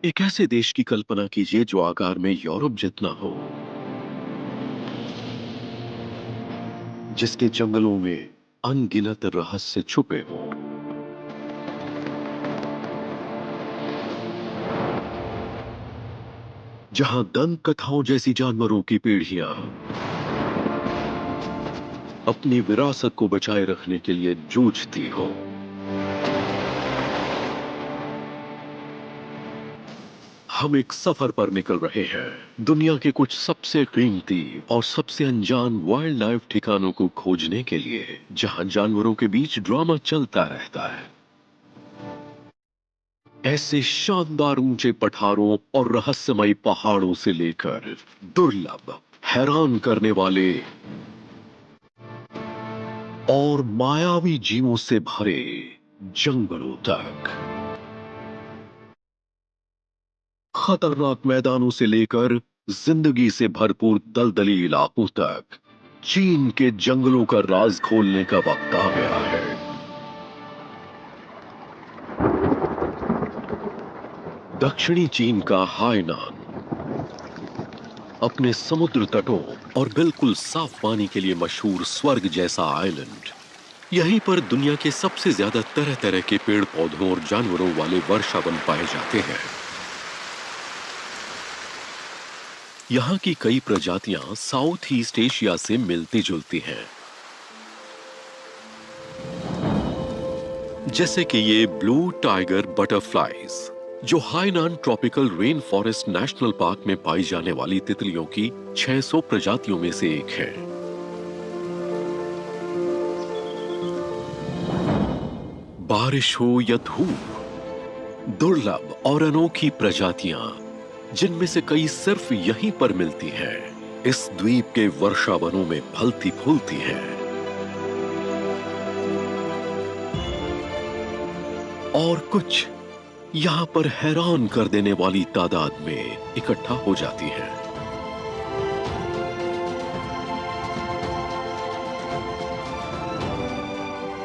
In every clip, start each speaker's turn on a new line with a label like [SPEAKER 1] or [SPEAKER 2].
[SPEAKER 1] एक ऐसे देश की कल्पना कीजिए जो आकार में यूरोप जितना हो, जिसके जंगलों में अनगिनत रहस्य छुपे हों, जहां दंत कथाओं जैसी जानवरों की पीढ़ियां अपनी विरासत को बचाए रखने के लिए जूझती हो। हम एक सफर पर निकल रहे हैं, दुनिया के कुछ सबसे कीमती और सबसे अनजान वाइल्ड लाइफ ठिकानों को खोजने के लिए, जहां जानवरों के बीच ड्रामा चलता रहता है। ऐसे शानदार ऊंचे पठारों और रहस्यमयी पहाड़ों से लेकर दुर्लभ, हैरान करने वाले और मायावी जीवों से भरे जंगलों तक, खतरनाक मैदानों से लेकर जिंदगी से भरपूर दलदली इलाकों तक, चीन के जंगलों का राज खोलने का वक्त आ गया है। दक्षिणी चीन का हाइनान अपने समुद्र तटों और बिल्कुल साफ पानी के लिए मशहूर स्वर्ग जैसा आइलैंड। यहीं पर दुनिया के सबसे ज्यादा तरह तरह के पेड़ पौधों और जानवरों वाले वर्षावन पाए जाते हैं। यहाँ की कई प्रजातियां साउथ ईस्ट एशिया से मिलती जुलती हैं, जैसे कि ये ब्लू टाइगर बटरफ्लाईज, जो Hainan tropical rain forest national park में पाई जाने वाली तितलियों की 600 प्रजातियों में से एक है। बारिश हो या धूप, दुर्लभ और अनोखी प्रजातियां, जिनमें से कई सिर्फ यहीं पर मिलती हैं, इस द्वीप के वर्षावनों में फलती फूलती हैं। और कुछ यहां पर हैरान कर देने वाली तादाद में इकट्ठा हो जाती हैं।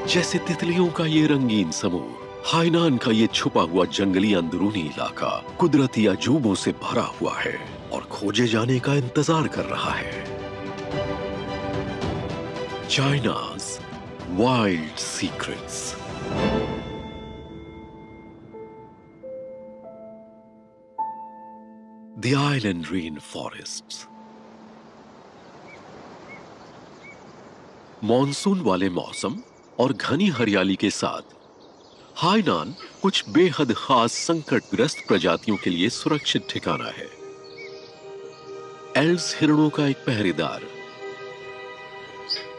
[SPEAKER 1] जैसे तितलियों का ये रंगीन समूह, हाइनान का ये छुपा हुआ जंगली अंदरूनी इलाका कुदरती अजूबों से भरा हुआ है और खोजे जाने का इंतजार कर रहा है। चाइना's wild secrets. The island rain forests. Monsoon वाले मौसम और घनी हरियाली के साथ हाइनान कुछ बेहद खास संकटग्रस्त प्रजातियों के लिए सुरक्षित ठिकाना है। एल्स हिरणों का एक पहरेदार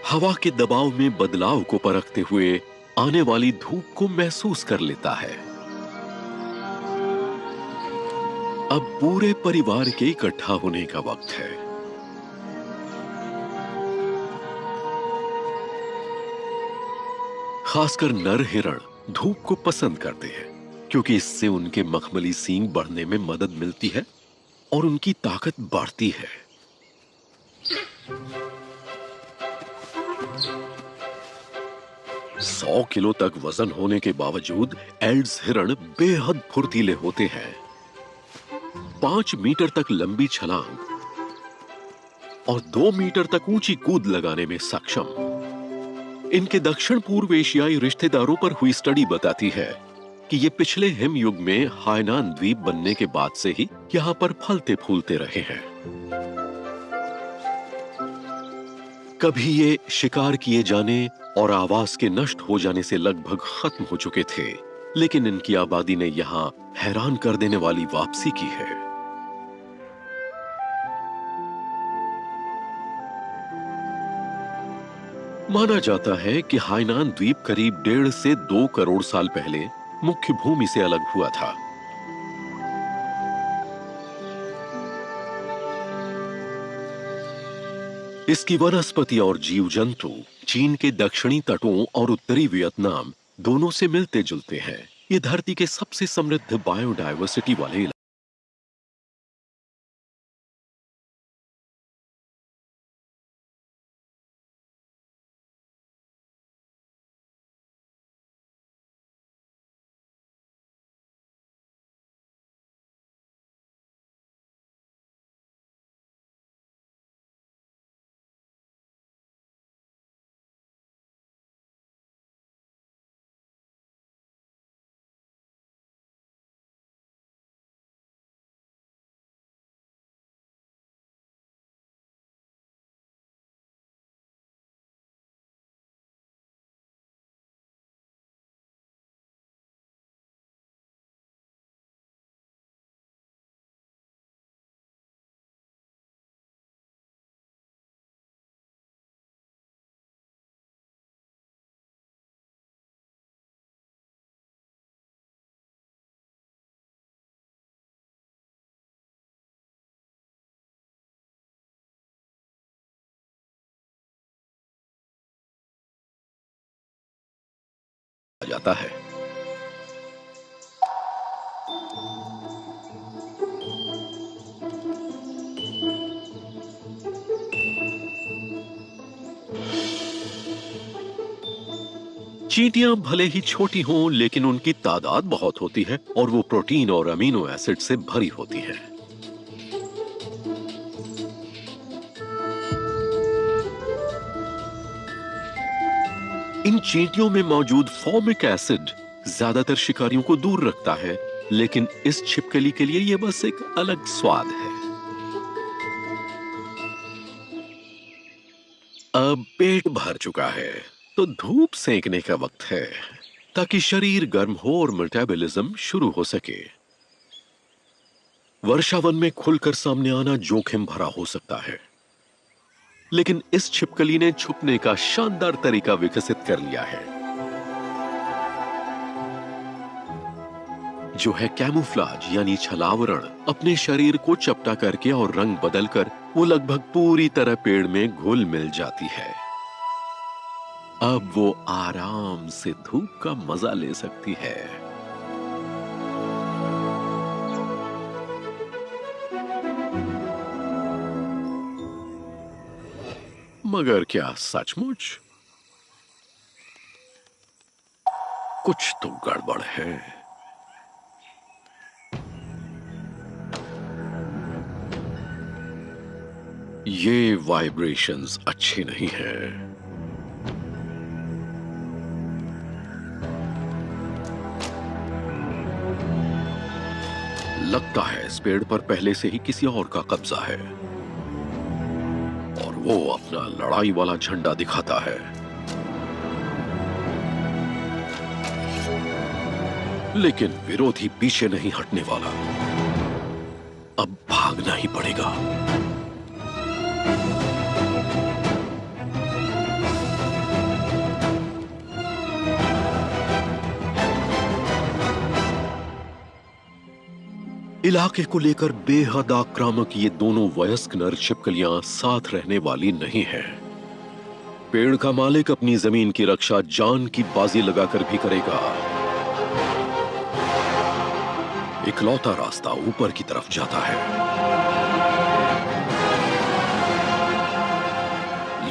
[SPEAKER 1] हवा के दबाव में बदलाव को परखते हुए आने वाली धूप को महसूस कर लेता है। अब पूरे परिवार के इकट्ठा होने का वक्त है। खासकर नर हिरण धूप को पसंद करते हैं, क्योंकि इससे उनके मखमली सींग बढ़ने में मदद मिलती है और उनकी ताकत बढ़ती है। 100 किलो तक वजन होने के बावजूद एल्ड्स हिरण बेहद फुर्तीले होते हैं। 5 मीटर तक लंबी छलांग और 2 मीटर तक ऊंची कूद लगाने में सक्षम। इनके दक्षिण पूर्व एशियाई रिश्तेदारों पर हुई स्टडी बताती है कि ये पिछले हिमयुग में हाइनान द्वीप बनने के बाद से ही यहाँ पर फलते फूलते रहे हैं। कभी ये शिकार किए जाने और आवास के नष्ट हो जाने से लगभग खत्म हो चुके थे, लेकिन इनकी आबादी ने यहाँ हैरान कर देने वाली वापसी की है। माना जाता है कि हाइनान द्वीप करीब 1.5 से 2 करोड़ साल पहले मुख्य भूमि से अलग हुआ था। इसकी वनस्पति और जीव जंतु चीन के दक्षिणी तटों और उत्तरी वियतनाम दोनों से मिलते जुलते हैं। ये धरती के सबसे समृद्ध बायोडायवर्सिटी वाले इलाके जाता है। चींटियां भले ही छोटी हों, लेकिन उनकी तादाद बहुत होती है और वो प्रोटीन और अमीनो एसिड से भरी होती हैं। इन चींटियों में मौजूद फॉर्मिक एसिड ज्यादातर शिकारियों को दूर रखता है, लेकिन इस छिपकली के लिए यह बस एक अलग स्वाद है। अब पेट भर चुका है तो धूप सेंकने का वक्त है, ताकि शरीर गर्म हो और मेटाबॉलिज्म शुरू हो सके। वर्षावन में खुलकर सामने आना जोखिम भरा हो सकता है, लेकिन इस छिपकली ने छुपने का शानदार तरीका विकसित कर लिया है, जो है कैमोफ्लाज यानी छलावरण। अपने शरीर को चपटा करके और रंग बदलकर वो लगभग पूरी तरह पेड़ में घुल मिल जाती है। अब वो आराम से धूप का मजा ले सकती है। मगर क्या सचमुच? कुछ तो गड़बड़ है। ये वाइब्रेशंस अच्छे नहीं हैं। लगता है इस पेड़ पर पहले से ही किसी और का कब्जा है और वो अपना लड़ाई वाला झंडा दिखाता है। लेकिन विरोधी पीछे नहीं हटने वाला। अब भागना ही पड़ेगा। इलाके को लेकर बेहद आक्रामक ये दोनों वयस्क नर छिपकलियां साथ रहने वाली नहीं हैं। पेड़ का मालिक अपनी जमीन की रक्षा जान की बाजी लगाकर भी करेगा। इकलौता रास्ता ऊपर की तरफ जाता है,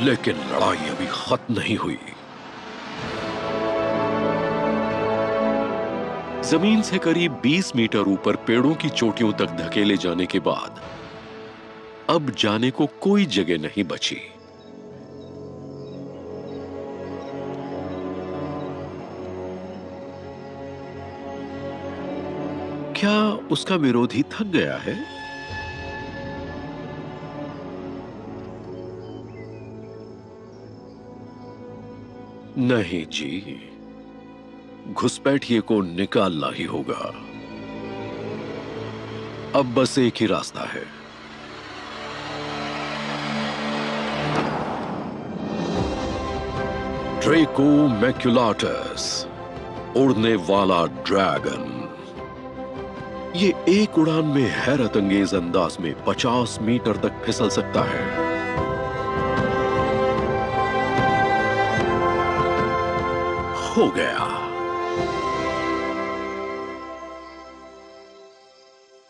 [SPEAKER 1] लेकिन लड़ाई अभी खत्म नहीं हुई। जमीन से करीब 20 मीटर ऊपर पेड़ों की चोटियों तक धकेले जाने के बाद अब जाने को कोई जगह नहीं बची। क्या उसका विरोधी थक गया है? नहीं जी, घुसपैठिए को निकालना ही होगा। अब बस एक ही रास्ता है। ड्रेको मैक्युलाटस, उड़ने वाला ड्रैगन। ये एक उड़ान में हैरत अंगेज अंदाज में 50 मीटर तक फिसल सकता है। हो गया।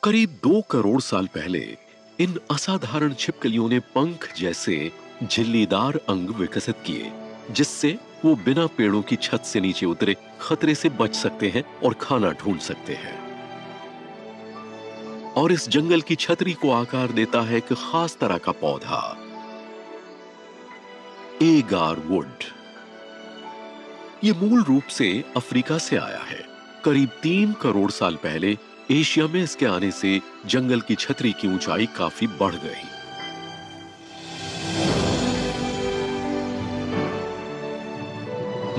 [SPEAKER 1] करीब 2 करोड़ साल पहले इन असाधारण छिपकलियों ने पंख जैसे झिल्लीदार अंग विकसित किए, जिससे वो बिना पेड़ों की छत से नीचे उतरे खतरे से बच सकते हैं और खाना ढूंढ सकते हैं। और इस जंगल की छतरी को आकार देता है एक खास तरह का पौधा, एगार वुड। ये मूल रूप से अफ्रीका से आया है। करीब 3 करोड़ साल पहले एशिया में इसके आने से जंगल की छतरी की ऊंचाई काफी बढ़ गई।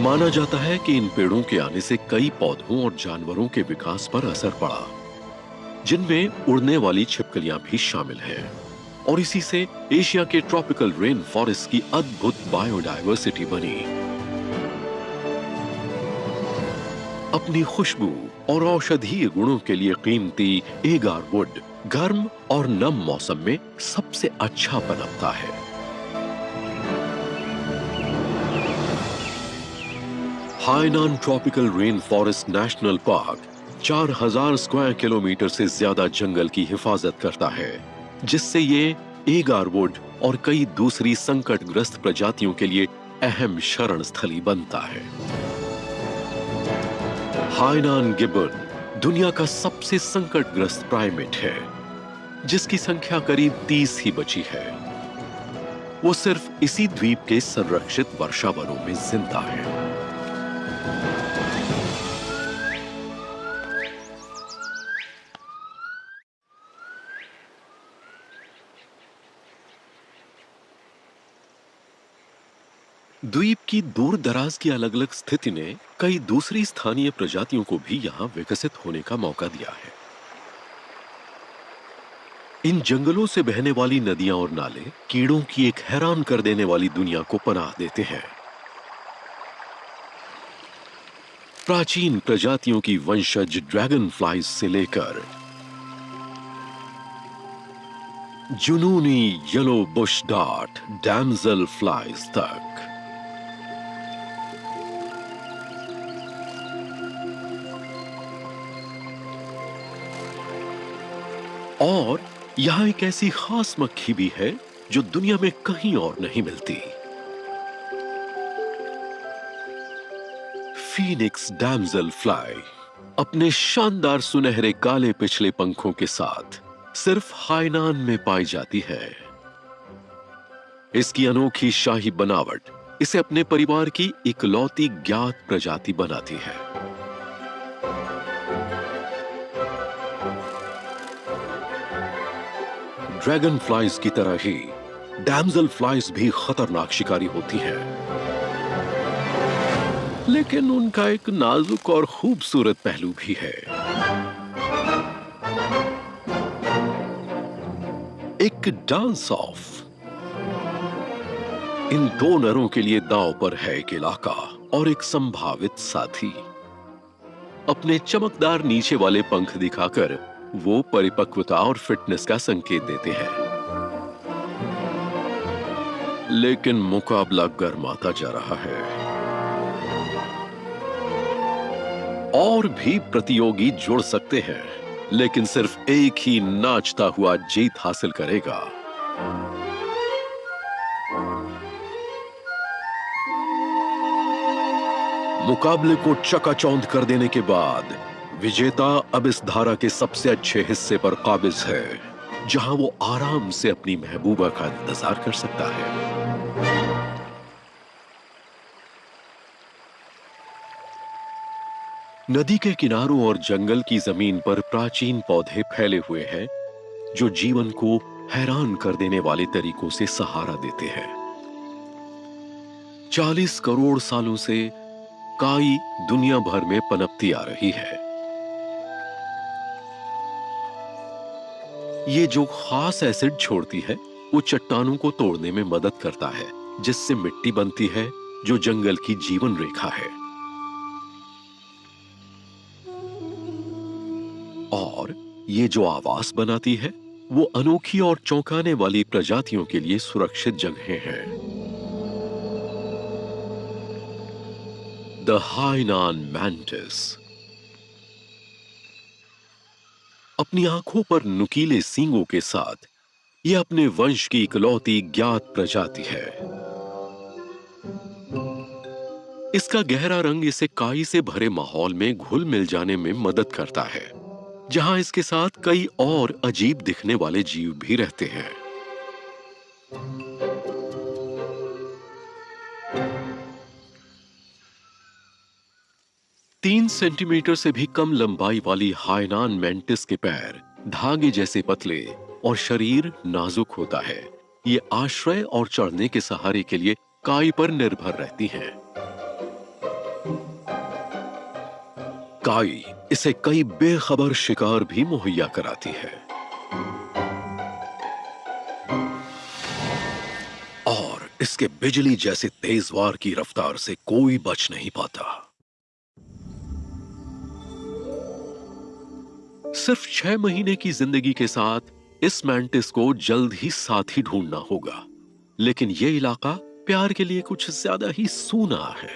[SPEAKER 1] माना जाता है कि इन पेड़ों के आने से कई पौधों और जानवरों के विकास पर असर पड़ा, जिनमें उड़ने वाली छिपकलियां भी शामिल हैं। और इसी से एशिया के ट्रॉपिकल रेन फॉरेस्ट की अद्भुत बायोडायवर्सिटी बनी। अपनी खुशबू और औषधीय गुणों के लिए कीमती एगार वुड गर्म और नम मौसम में सबसे अच्छा पनपता है। Hainan tropical rain forest national park 4000 square kilometre से ज्यादा जंगल की हिफाजत करता है, जिससे ये एगार वुड और कई दूसरी संकटग्रस्त प्रजातियों के लिए अहम शरण स्थली बनता है। हाइनान गिब्बन दुनिया का सबसे संकटग्रस्त प्राइमेट है, जिसकी संख्या करीब 30 ही बची है। वो सिर्फ इसी द्वीप के संरक्षित वर्षा वनों में जिंदा है। द्वीप की दूर दराज की अलग अलग स्थिति ने कई दूसरी स्थानीय प्रजातियों को भी यहां विकसित होने का मौका दिया है। इन जंगलों से बहने वाली नदियां और नाले कीड़ों की एक हैरान कर देने वाली दुनिया को पनाह देते हैं। प्राचीन प्रजातियों की वंशज ड्रैगन फ्लाइज से लेकर जुनूनी yellow bush dart damsel flies तक, और यहां एक ऐसी खास मक्खी भी है जो दुनिया में कहीं और नहीं मिलती। फीनिक्स डैमजल फ्लाई अपने शानदार सुनहरे काले पिछले पंखों के साथ सिर्फ हाइनान में पाई जाती है। इसकी अनोखी शाही बनावट इसे अपने परिवार की इकलौती ज्ञात प्रजाति बनाती है। ड्रैगन फ्लाइज की तरह ही डैमजल फ्लाइज भी खतरनाक शिकारी होती हैं, लेकिन उनका एक नाजुक और खूबसूरत पहलू भी है। एक डांस ऑफ। इन दो नरों के लिए दांव पर है एक इलाका और एक संभावित साथी। अपने चमकदार नीचे वाले पंख दिखाकर वो परिपक्वता और फिटनेस का संकेत देते हैं, लेकिन मुकाबला गर्माता जा रहा है। और भी प्रतियोगी जुड़ सकते हैं, लेकिन सिर्फ एक ही नाचता हुआ जीत हासिल करेगा। मुकाबले को चकाचौंध कर देने के बाद विजेता अब इस धारा के सबसे अच्छे हिस्से पर काबिज है, जहां वो आराम से अपनी महबूबा का इंतजार कर सकता है। नदी के किनारों और जंगल की जमीन पर प्राचीन पौधे फैले हुए हैं, जो जीवन को हैरान कर देने वाले तरीकों से सहारा देते हैं। 40 करोड़ सालों से काई दुनिया भर में पनपती आ रही है। ये जो खास एसिड छोड़ती है, वो चट्टानों को तोड़ने में मदद करता है, जिससे मिट्टी बनती है, जो जंगल की जीवन रेखा है। और ये जो आवास बनाती है, वो अनोखी और चौंकाने वाली प्रजातियों के लिए सुरक्षित जगहें हैं। द हाइनान मैंटिस अपनी आंखों पर नुकीले सींगों के साथ यह अपने वंश की इकलौती ज्ञात प्रजाति है। इसका गहरा रंग इसे काई से भरे माहौल में घुल मिल जाने में मदद करता है, जहां इसके साथ कई और अजीब दिखने वाले जीव भी रहते हैं। 3 सेंटीमीटर से भी कम लंबाई वाली हाइनान मैंटिस के पैर धागे जैसे पतले और शरीर नाजुक होता है। ये आश्रय और चढ़ने के सहारे के लिए काई पर निर्भर रहती हैं। काई इसे कई बेखबर शिकार भी मुहैया कराती है, और इसके बिजली जैसे तेज वार की रफ्तार से कोई बच नहीं पाता। सिर्फ 6 महीने की जिंदगी के साथ इस मैंटिस को जल्द ही साथी ढूंढना होगा, लेकिन यह इलाका प्यार के लिए कुछ ज्यादा ही सूना है।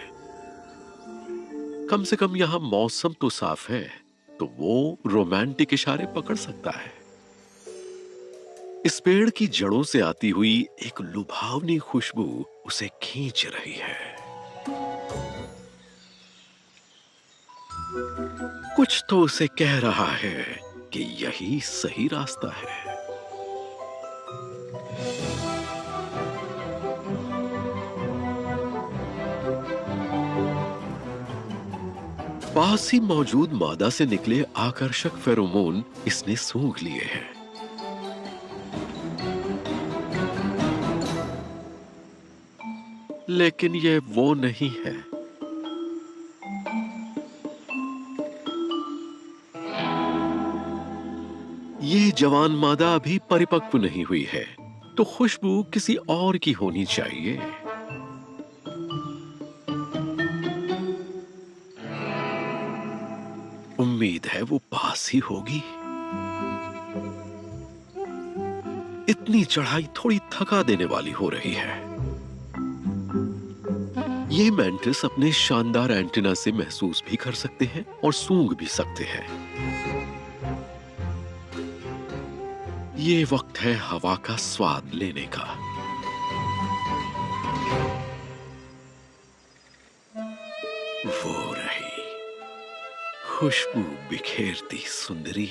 [SPEAKER 1] कम से कम यहां मौसम तो साफ है, तो वो रोमांटिक इशारे पकड़ सकता है। इस पेड़ की जड़ों से आती हुई एक लुभावनी खुशबू उसे खींच रही है। कुछ तो उसे कह रहा है कि यही सही रास्ता है। पास ही मौजूद मादा से निकले आकर्षक फेरोमोन इसने सूंघ लिए हैं। लेकिन यह वो नहीं है। ये जवान मादा अभी परिपक्व नहीं हुई है, तो खुशबू किसी और की होनी चाहिए। उम्मीद है वो पास ही होगी। इतनी चढ़ाई थोड़ी थका देने वाली हो रही है। ये मैंटिस अपने शानदार एंटीना से महसूस भी कर सकते हैं और सूंघ भी सकते हैं। ये वक्त है हवा का स्वाद लेने का। वो रही खुशबू बिखेरती सुंदरी।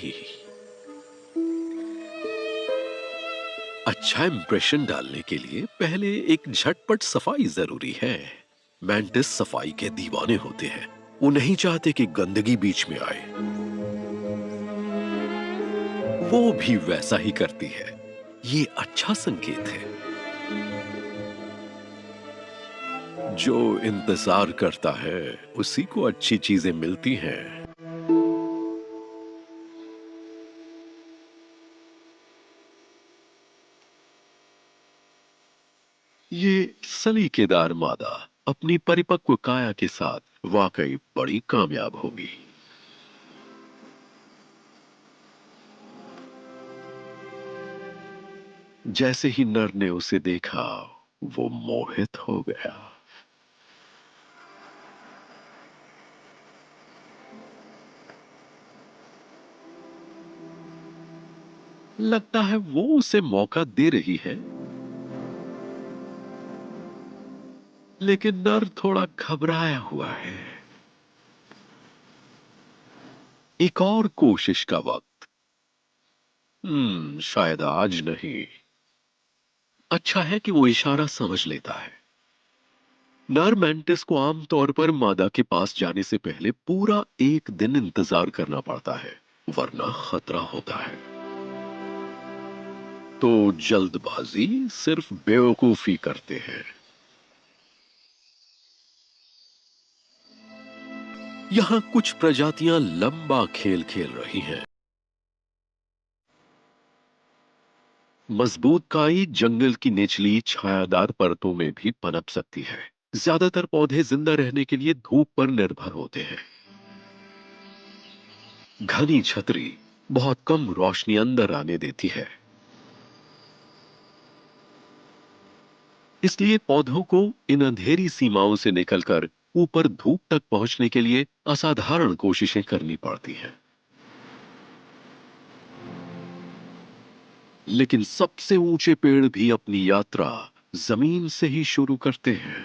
[SPEAKER 1] अच्छा इंप्रेशन डालने के लिए पहले एक झटपट सफाई जरूरी है। मैंटिस सफाई के दीवाने होते हैं। वो नहीं चाहते कि गंदगी बीच में आए। वो भी वैसा ही करती है। ये अच्छा संकेत है। जो इंतजार करता है उसी को अच्छी चीजें मिलती हैं। ये सलीकेदार मादा अपनी परिपक्व काया के साथ वाकई बड़ी कामयाब होगी। जैसे ही नर ने उसे देखा, वो मोहित हो गया। लगता है वो उसे मौका दे रही है, लेकिन नर थोड़ा घबराया हुआ है। एक और कोशिश का वक्त। शायद आज नहीं। अच्छा है कि वो इशारा समझ लेता है। नर मैंटिस को आमतौर पर मादा के पास जाने से पहले पूरा एक दिन इंतजार करना पड़ता है, वरना खतरा होता है। तो जल्दबाजी सिर्फ बेवकूफी करते हैं। यहां कुछ प्रजातियां लंबा खेल खेल रही हैं। मजबूत काई जंगल की निचली छायादार परतों में भी पनप सकती है। ज्यादातर पौधे जिंदा रहने के लिए धूप पर निर्भर होते हैं। घनी छतरी बहुत कम रोशनी अंदर आने देती है, इसलिए पौधों को इन अंधेरी सीमाओं से निकलकर ऊपर धूप तक पहुंचने के लिए असाधारण कोशिशें करनी पड़ती हैं। लेकिन सबसे ऊंचे पेड़ भी अपनी यात्रा जमीन से ही शुरू करते हैं।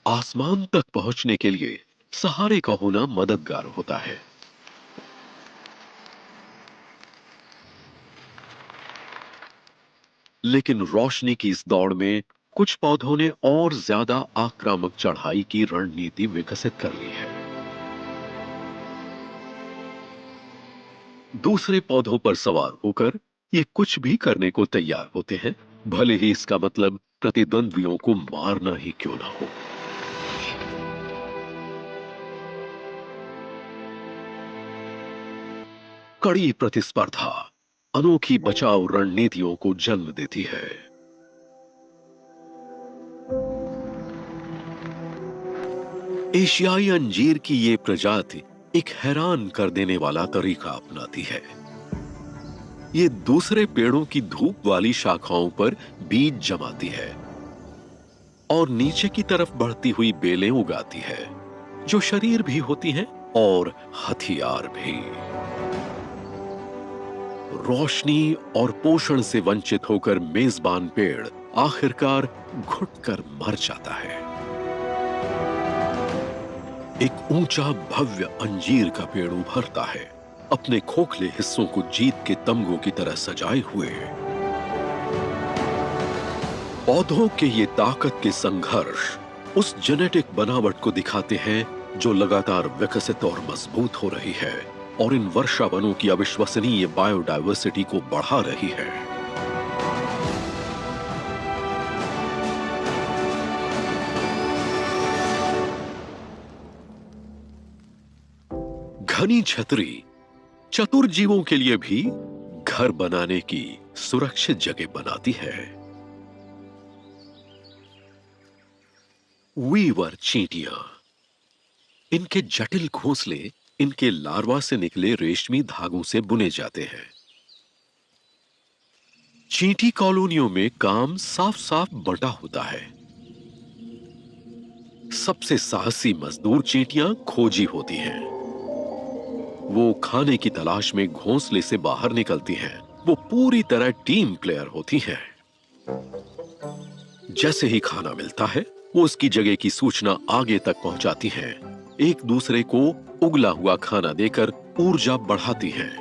[SPEAKER 1] आसमान तक पहुंचने के लिए सहारे का होना मददगार होता है। लेकिन रोशनी की इस दौड़ में कुछ पौधों ने और ज्यादा आक्रामक चढ़ाई की रणनीति विकसित कर ली है। दूसरे पौधों पर सवार होकर ये कुछ भी करने को तैयार होते हैं, भले ही इसका मतलब प्रतिद्वंद्वियों को मारना ही क्यों ना हो। कड़ी प्रतिस्पर्धा अनोखी बचाव रणनीतियों को जन्म देती है। एशियाई अंजीर की ये प्रजाति एक हैरान कर देने वाला तरीका अपनाती है। ये दूसरे पेड़ों की धूप वाली शाखाओं पर बीज जमाती है और नीचे की तरफ बढ़ती हुई बेलें उगाती है, जो शरीर भी होती हैं और हथियार भी। रोशनी और पोषण से वंचित होकर मेजबान पेड़ आखिरकार घुटकर मर जाता है। एक ऊंचा भव्य अंजीर का पेड़ उभरता है, अपने खोखले हिस्सों को जीत के तमगों की तरह सजाए हुए। पौधों के ये ताकत के संघर्ष उस जेनेटिक बनावट को दिखाते हैं जो लगातार विकसित और मजबूत हो रही है और इन वर्षावनों की अविश्वसनीय बायोडायवर्सिटी को बढ़ा रही है। घनी छतरी चतुर जीवों के लिए भी घर बनाने की सुरक्षित जगह बनाती है। वीवर चींटियां, इनके जटिल घोंसले इनके लार्वा से निकले रेशमी धागों से बुने जाते हैं। चींटी कॉलोनियों में काम साफ साफ बंटा होता है। सबसे साहसी मजदूर चींटियां खोजी होती हैं। वो खाने की तलाश में घोंसले से बाहर निकलती हैं। वो पूरी तरह टीम प्लेयर होती हैं। जैसे ही खाना मिलता है, वो उसकी जगह की सूचना आगे तक पहुंचाती हैं। एक दूसरे को उगला हुआ खाना देकर ऊर्जा बढ़ाती हैं।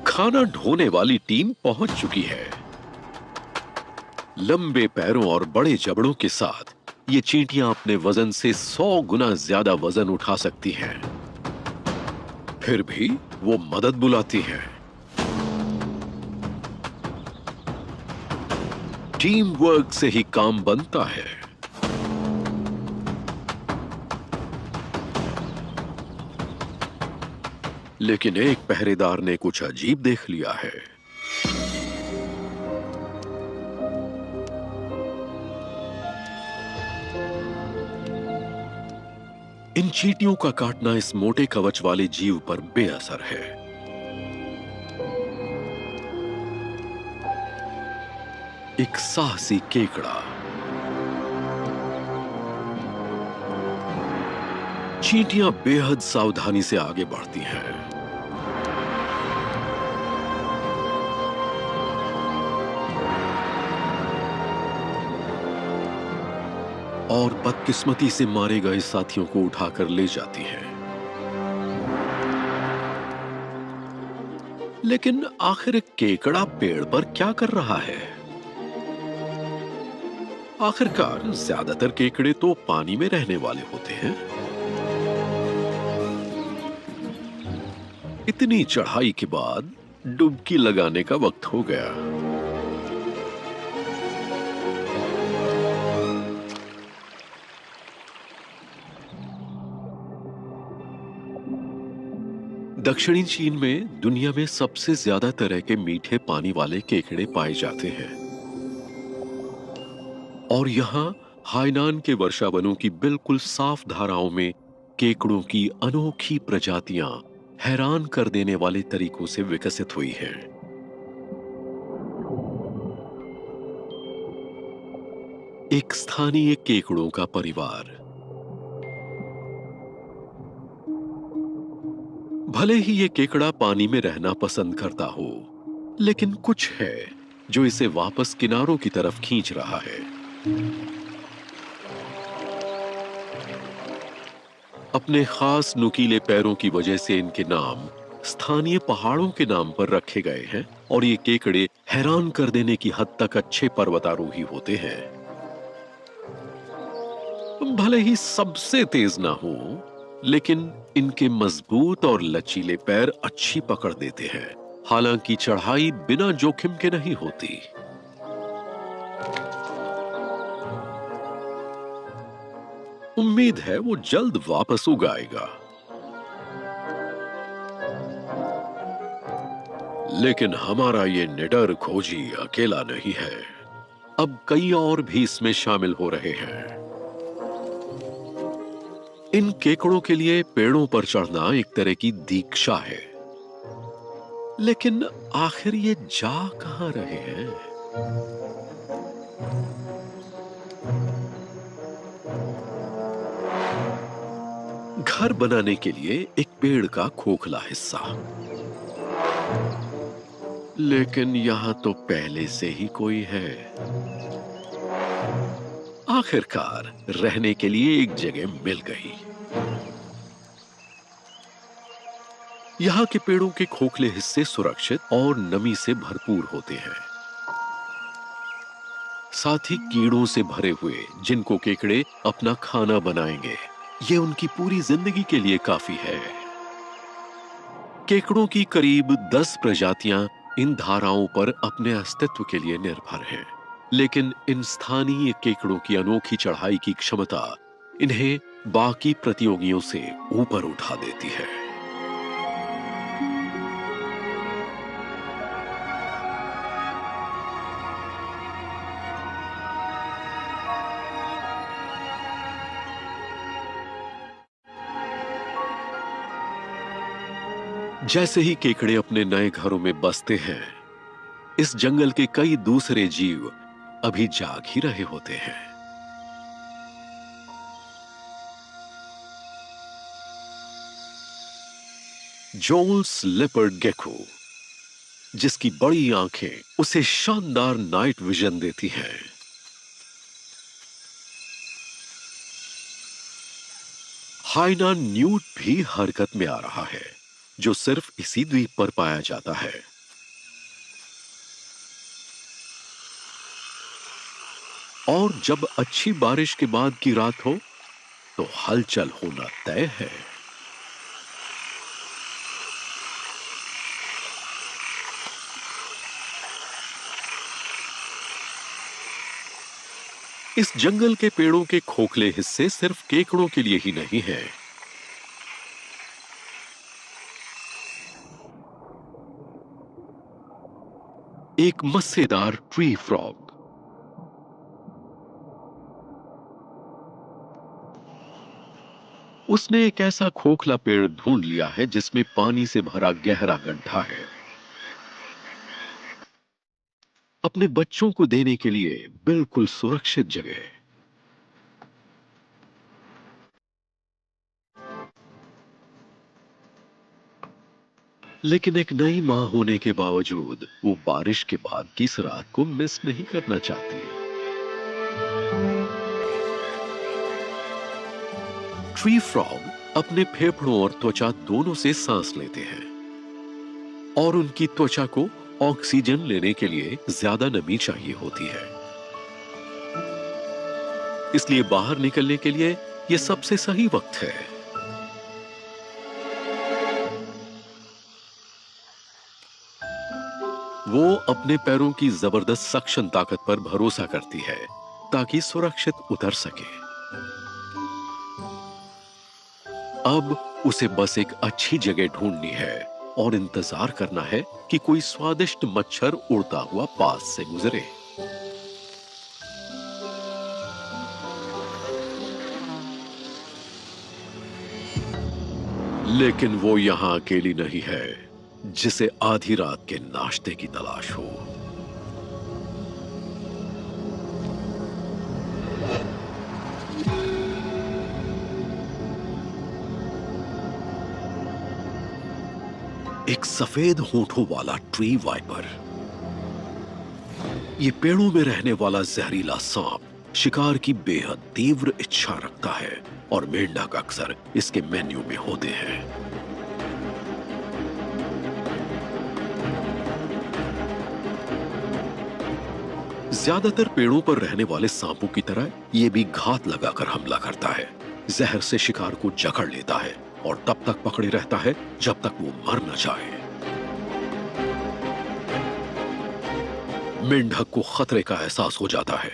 [SPEAKER 1] खाना ढोने वाली टीम पहुंच चुकी है। लंबे पैरों और बड़े जबड़ों के साथ ये चींटियां अपने वजन से 100 गुना ज्यादा वजन उठा सकती हैं। फिर भी वो मदद बुलाती हैं। टीम वर्क से ही काम बनता है। लेकिन एक पहरेदार ने कुछ अजीब देख लिया है। इन चींटियों का काटना इस मोटे कवच वाले जीव पर बेअसर है। एक साहसी केकड़ा चींटियां बेहद सावधानी से आगे बढ़ती हैं। और बदकिस्मती से मारे गए साथियों को उठाकर ले जाती हैं। लेकिन आखिर एक केकड़ा पेड़ पर क्या कर रहा है? आखिरकार ज्यादातर केकड़े तो पानी में रहने वाले होते हैं। इतनी चढ़ाई के बाद डुबकी लगाने का वक्त हो गया। दक्षिणी चीन में दुनिया में सबसे ज्यादा तरह के मीठे पानी वाले केकड़े पाए जाते हैं और यहां हाइनान के वर्षावनों की बिल्कुल साफ धाराओं में केकड़ों की अनोखी प्रजातियां हैरान कर देने वाले तरीकों से विकसित हुई हैं। एक स्थानीय केकड़ों का परिवार। भले ही ये केकड़ा पानी में रहना पसंद करता हो, लेकिन कुछ है जो इसे वापस किनारों की तरफ खींच रहा है। अपने खास नुकीले पैरों की वजह से इनके नाम स्थानीय पहाड़ों के नाम पर रखे गए हैं और ये केकड़े हैरान कर देने की हद तक अच्छे पर्वतारोही होते हैं। भले ही सबसे तेज ना हो, लेकिन इनके मजबूत और लचीले पैर अच्छी पकड़ देते हैं। हालांकि चढ़ाई बिना जोखिम के नहीं होती। उम्मीद है वो जल्द वापस उगाएगा। लेकिन हमारा ये निडर खोजी अकेला नहीं है। अब कई और भी इसमें शामिल हो रहे हैं। इन केकड़ों के लिए पेड़ों पर चढ़ना एक तरह की दीक्षा है। लेकिन आखिर ये जा कहां रहे हैं? घर बनाने के लिए एक पेड़ का खोखला हिस्सा, लेकिन यहां तो पहले से ही कोई है। आखिरकार रहने के लिए एक जगह मिल गई। यहाँ के पेड़ों के खोखले हिस्से सुरक्षित और नमी से भरपूर होते हैं, साथ ही कीड़ों से भरे हुए, जिनको केकड़े अपना खाना बनाएंगे। ये उनकी पूरी जिंदगी के लिए काफी है। केकड़ों की करीब 10 प्रजातियां इन धाराओं पर अपने अस्तित्व के लिए निर्भर हैं, लेकिन इन स्थानीय केकड़ों की अनोखी चढ़ाई की क्षमता इन्हें बाकी प्रतियोगियों से ऊपर उठा देती है। जैसे ही केकड़े अपने नए घरों में बसते हैं, इस जंगल के कई दूसरे जीव अभी जाग ही रहे होते हैं। जोल्स लेपर्ड गेको, जिसकी बड़ी आंखें उसे शानदार नाइट विजन देती हैं, हाइना न्यूट भी हरकत में आ रहा है, जो सिर्फ इसी द्वीप पर पाया जाता है। और जब अच्छी बारिश के बाद की रात हो, तो हलचल होना तय है। इस जंगल के पेड़ों के खोखले हिस्से सिर्फ केकड़ों के लिए ही नहीं हैं। एक मस्सेदार ट्री फ्रॉग, उसने एक ऐसा खोखला पेड़ ढूंढ लिया है जिसमें पानी से भरा गहरा गड्ढा है, अपने बच्चों को देने के लिए बिल्कुल सुरक्षित जगह। लेकिन एक नई मां होने के बावजूद वो बारिश के बाद की इस रात को मिस नहीं करना चाहती। ट्री फ्रॉग अपने फेफड़ों और त्वचा दोनों से सांस लेते हैं, और उनकी त्वचा को ऑक्सीजन लेने के लिए ज्यादा नमी चाहिए होती है। इसलिए बाहर निकलने के लिए यह सबसे सही वक्त है। वो अपने पैरों की जबरदस्त सक्शन ताकत पर भरोसा करती है ताकि सुरक्षित उतर सके। अब उसे बस एक अच्छी जगह ढूंढनी है और इंतजार करना है कि कोई स्वादिष्ट मच्छर उड़ता हुआ पास से गुजरे। लेकिन वो यहां अकेली नहीं है जिसे आधी रात के नाश्ते की तलाश हो। एक सफेद होठों वाला ट्री वाइपर, ये पेड़ों में रहने वाला जहरीला सांप शिकार की बेहद तीव्र इच्छा रखता है, और मेंढक अक्सर इसके मेन्यू में होते हैं। ज्यादातर पेड़ों पर रहने वाले सांपों की तरह यह भी घात लगाकर हमला करता है, जहर से शिकार को जकड़ लेता है और तब तक पकड़े रहता है जब तक वो मर न जाए। मेंढक को खतरे का एहसास हो जाता है।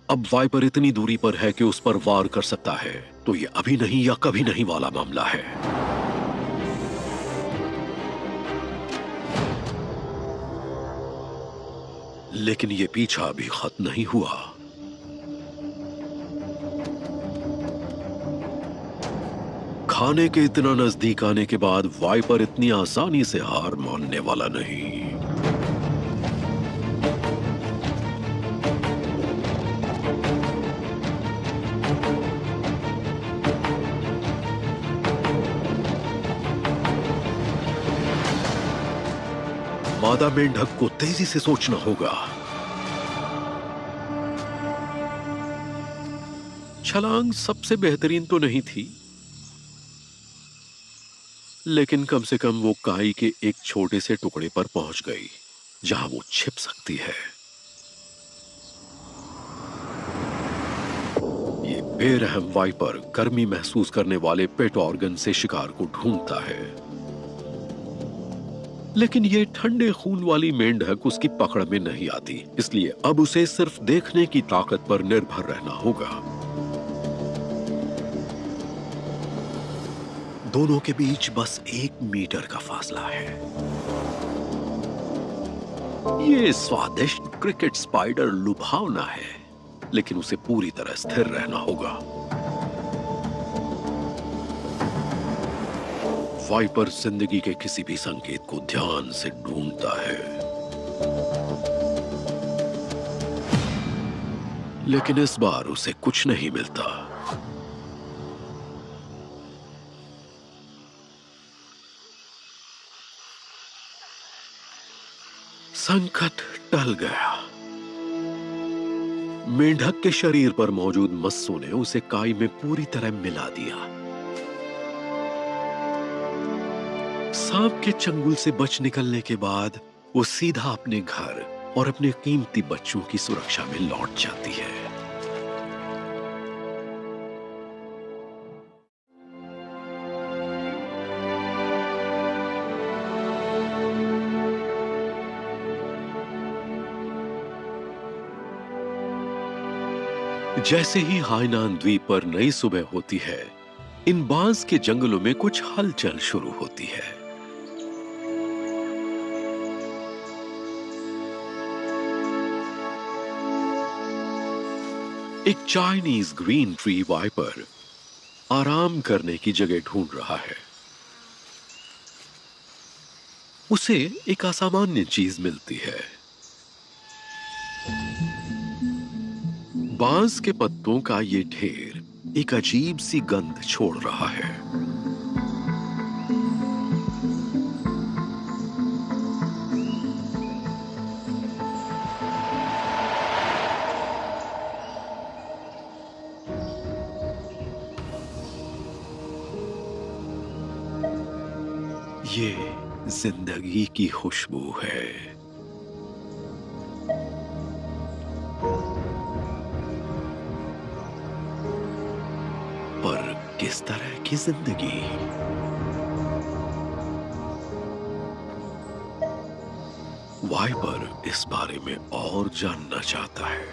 [SPEAKER 1] अब वाइपर इतनी दूरी पर है कि उस पर वार कर सकता है, तो ये अभी नहीं या कभी नहीं वाला मामला है। लेकिन ये पीछा अभी खत्म नहीं हुआ। खाने के इतना नजदीक आने के बाद वाइपर इतनी आसानी से हार मानने वाला नहीं। मादा मेंढक को तेजी से सोचना होगा। छलांग सबसे बेहतरीन तो नहीं थी, लेकिन कम से कम वो काई के एक छोटे से टुकड़े पर पहुंच गई जहां वो छिप सकती है। ये बेरहम वाइपर गर्मी महसूस करने वाले पेट ऑर्गन से शिकार को ढूंढता है, लेकिन ये ठंडे खून वाली मेंढक उसकी पकड़ में नहीं आती, इसलिए अब उसे सिर्फ देखने की ताकत पर निर्भर रहना होगा। दोनों के बीच बस 1 मीटर का फासला है। ये स्वादिष्ट क्रिकेट स्पाइडर लुभावना है, लेकिन उसे पूरी तरह स्थिर रहना होगा। वाइपर जिंदगी के किसी भी संकेत को ध्यान से ढूंढता है, लेकिन इस बार उसे कुछ नहीं मिलता। संकट टल गया। मेंढक के शरीर पर मौजूद मस्सों ने उसे काई में पूरी तरह मिला दिया। सांप के चंगुल से बच निकलने के बाद वो सीधा अपने घर और अपने कीमती बच्चों की सुरक्षा में लौट जाती है। जैसे ही हाइनान द्वीप पर नई सुबह होती है, इन बांस के जंगलों में कुछ हलचल शुरू होती है। एक चाइनीज ग्रीन ट्री वाइपर आराम करने की जगह ढूंढ रहा है। उसे एक असामान्य चीज मिलती है। बांस के पत्तों का ये ढेर एक अजीब सी गंध छोड़ रहा है। ये जिंदगी की खुशबू है। पर किस तरह की जिंदगी? वाइपर इस बारे में और जानना चाहता है,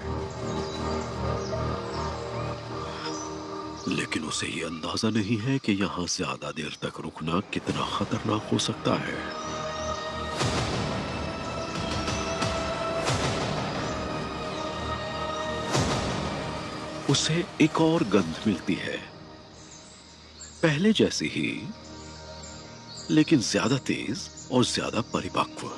[SPEAKER 1] लेकिन उसे यह अंदाजा नहीं है कि यहां ज्यादा देर तक रुकना कितना खतरनाक हो सकता है। उसे एक और गंध मिलती है, पहले जैसी ही, लेकिन ज्यादा तेज और ज्यादा परिपक्व।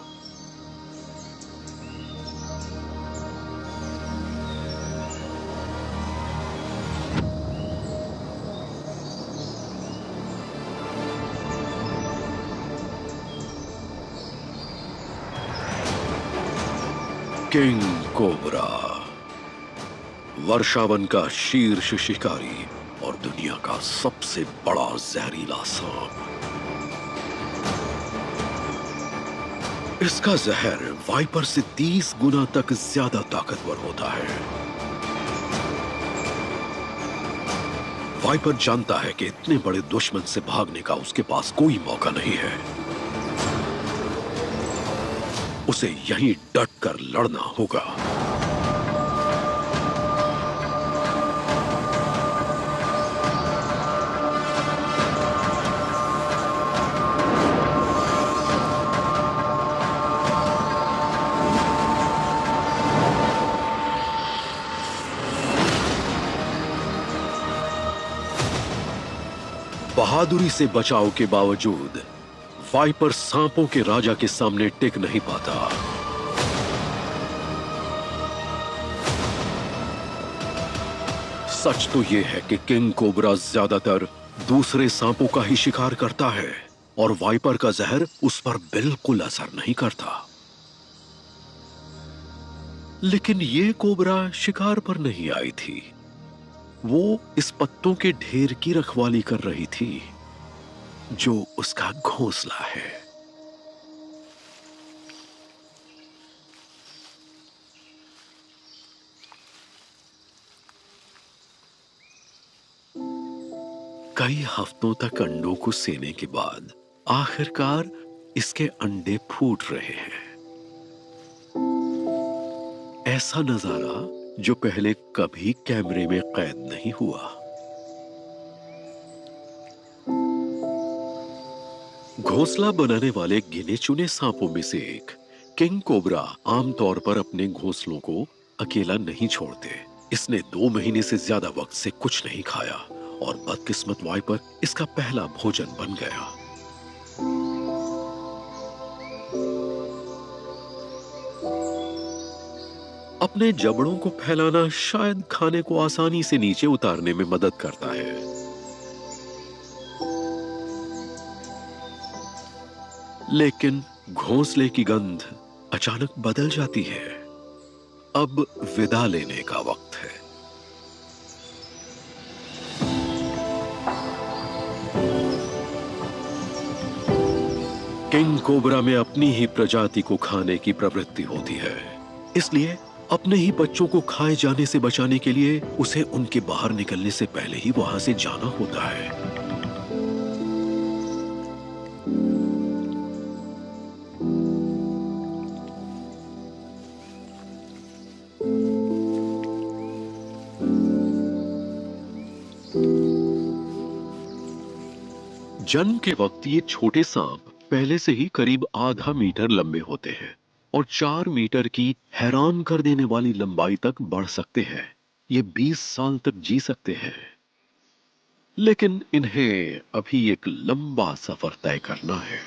[SPEAKER 1] किंग कोबरा, वर्षावन का शीर्ष शिकारी और दुनिया का सबसे बड़ा जहरीला सांप। इसका जहर वाइपर से 30 गुना तक ज्यादा ताकतवर होता है। वाइपर जानता है कि इतने बड़े दुश्मन से भागने का उसके पास कोई मौका नहीं है। उसे यहीं डट कर लड़ना होगा। बहादुरी से बचाव के बावजूद वाइपर सांपों के राजा के सामने टिक नहीं पाता। सच तो यह है कि किंग कोबरा ज्यादातर दूसरे सांपों का ही शिकार करता है और वाइपर का जहर उस पर बिल्कुल असर नहीं करता। लेकिन ये कोबरा शिकार पर नहीं आई थी। वो इस पत्तों के ढेर की रखवाली कर रही थी जो उसका घोंसला है। कई हफ्तों तक अंडों को सेने के बाद आखिरकार इसके अंडे फूट रहे हैं। ऐसा नजारा जो पहले कभी कैमरे में कैद नहीं हुआ। घोंसला बनाने वाले गिने चुने सांपों में से एक किंग कोबरा आमतौर पर अपने घोंसलों को अकेला नहीं छोड़ते। इसने 2 महीने से ज्यादा वक्त से कुछ नहीं खाया और बदकिस्मत वाइपर इसका पहला भोजन बन गया। अपने जबड़ों को फैलाना शायद खाने को आसानी से नीचे उतारने में मदद करता है। लेकिन घोंसले की गंध अचानक बदल जाती है। अब विदा लेने का वक्त है। किंग कोबरा में अपनी ही प्रजाति को खाने की प्रवृत्ति होती है, इसलिए अपने ही बच्चों को खाए जाने से बचाने के लिए उसे उनके बाहर निकलने से पहले ही वहां से जाना होता है। जन्म के वक्त ये छोटे सांप पहले से ही करीब आधा मीटर लंबे होते हैं और 4 मीटर की हैरान कर देने वाली लंबाई तक बढ़ सकते हैं। ये 20 साल तक जी सकते हैं। लेकिन इन्हें अभी एक लंबा सफर तय करना है।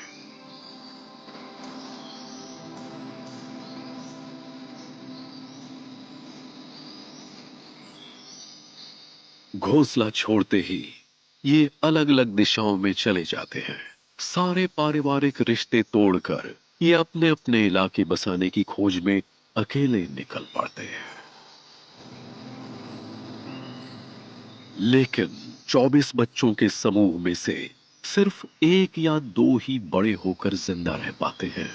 [SPEAKER 1] घोंसला छोड़ते ही ये अलग अलग दिशाओं में चले जाते हैं। सारे पारिवारिक रिश्ते तोड़कर ये अपने अपने इलाके बसाने की खोज में अकेले निकल पड़ते हैं। लेकिन 24 बच्चों के समूह में से सिर्फ 1 या 2 ही बड़े होकर जिंदा रह पाते हैं।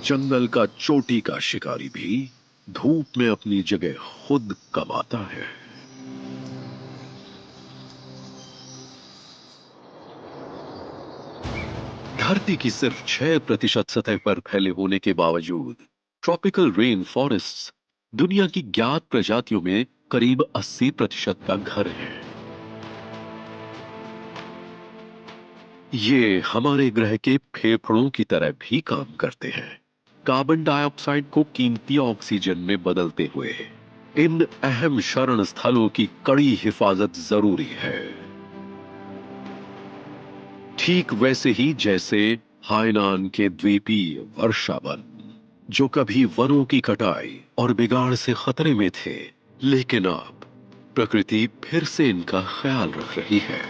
[SPEAKER 1] जंगल का चोटी का शिकारी भी धूप में अपनी जगह खुद कमाता है। धरती की सिर्फ 6% सतह पर फैले होने के बावजूद ट्रॉपिकल रेन फॉरेस्ट्स दुनिया की ज्ञात प्रजातियों में करीब 80% का घर है। ये हमारे ग्रह के फेफड़ों की तरह भी काम करते हैं, कार्बन डाइऑक्साइड को कीमती ऑक्सीजन में बदलते हुए। इन अहम शरण स्थलों की कड़ी हिफाजत जरूरी है, ठीक वैसे ही जैसे हाइनान के द्वीपीय वर्षा वन, जो कभी वनों की कटाई और बिगाड़ से खतरे में थे, लेकिन अब प्रकृति फिर से इनका ख्याल रख रही है।